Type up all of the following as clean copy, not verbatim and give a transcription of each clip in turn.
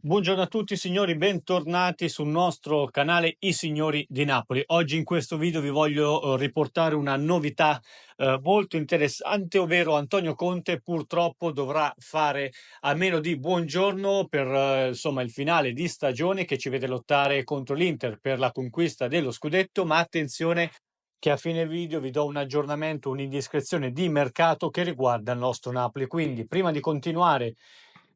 Buongiorno a tutti signori, bentornati sul nostro canale I Signori di Napoli. Oggi in questo video vi voglio riportare una novità molto interessante, ovvero Antonio Conte purtroppo dovrà fare a meno di buongiorno per insomma il finale di stagione che ci vede lottare contro l'Inter per la conquista dello scudetto, ma attenzione che a fine video vi do un aggiornamento, un'indiscrezione di mercato che riguarda il nostro Napoli. Quindi prima di continuare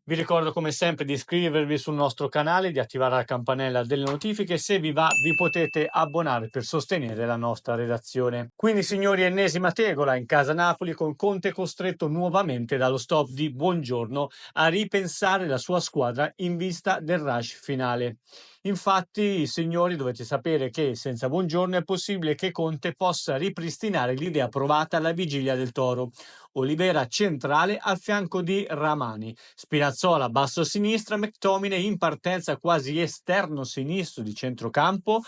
vi ricordo come sempre di iscrivervi sul nostro canale, di attivare la campanella delle notifiche. Se vi va, vi potete abbonare per sostenere la nostra redazione. Quindi, signori, ennesima tegola in casa Napoli con Conte costretto nuovamente dallo stop di Buongiorno a ripensare la sua squadra in vista del rush finale. Infatti, signori, dovete sapere che senza Buongiorno è possibile che Conte possa ripristinare l'idea provata alla vigilia del Toro. Olivera centrale al fianco di Ramani, Spinazzola basso a sinistra, McTominay in partenza quasi esterno sinistro di centrocampo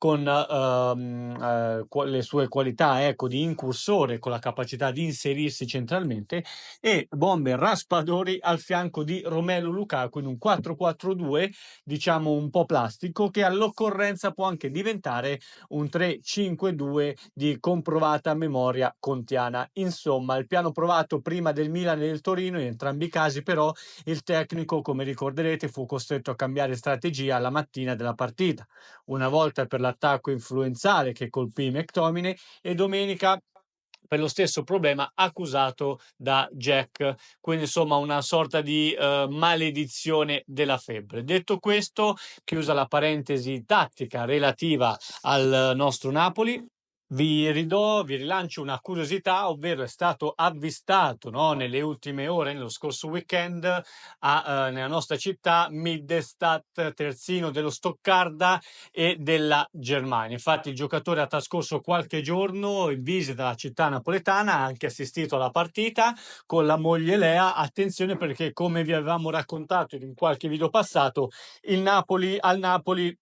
con le sue qualità ecco, di incursore, con la capacità di inserirsi centralmente, e Bomber Raspadori al fianco di Romelu Lukaku in un 4-4-2 diciamo un po' plastico, che all'occorrenza può anche diventare un 3-5-2 di comprovata memoria contiana. Insomma, il piano provato prima del Milan e del Torino, in entrambi i casi però il tecnico, come ricorderete, fu costretto a cambiare strategia alla mattina della partita, una volta per l'attacco influenzale che colpì McTominay e domenica per lo stesso problema accusato da Jack, quindi insomma una sorta di maledizione della febbre. Detto questo, chiusa la parentesi tattica relativa al nostro Napoli, vi rilancio una curiosità, ovvero è stato avvistato, no, nelle ultime ore, nello scorso weekend, nella nostra città, Middestadt, terzino dello Stoccarda e della Germania. Infatti il giocatore ha trascorso qualche giorno in visita alla città napoletana, ha anche assistito alla partita con la moglie Lea. Attenzione perché, come vi avevamo raccontato in qualche video passato, al Napoli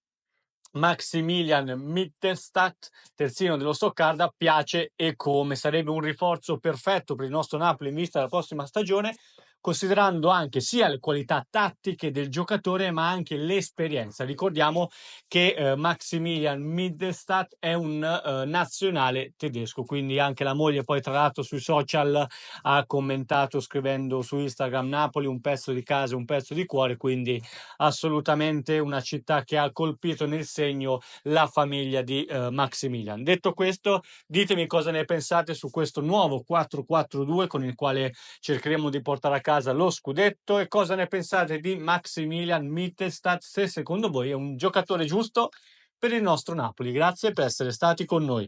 Maximilian Mittelstadt, terzino dello Stoccarda, piace e come. Sarebbe un rinforzo perfetto per il nostro Napoli in vista della prossima stagione, considerando anche sia le qualità tattiche del giocatore ma anche l'esperienza. Ricordiamo che Maximilian Mittelstadt è un nazionale tedesco, quindi anche la moglie poi tra l'altro sui social ha commentato scrivendo su Instagram: Napoli un pezzo di casa, un pezzo di cuore, quindi assolutamente una città che ha colpito nel segno la famiglia di Maximilian. Detto questo, ditemi cosa ne pensate su questo nuovo 4-4-2 con il quale cercheremo di portare a casa lo scudetto, e cosa ne pensate di Maximilian Mittelstadt, se secondo voi è un giocatore giusto per il nostro Napoli. Grazie per essere stati con noi.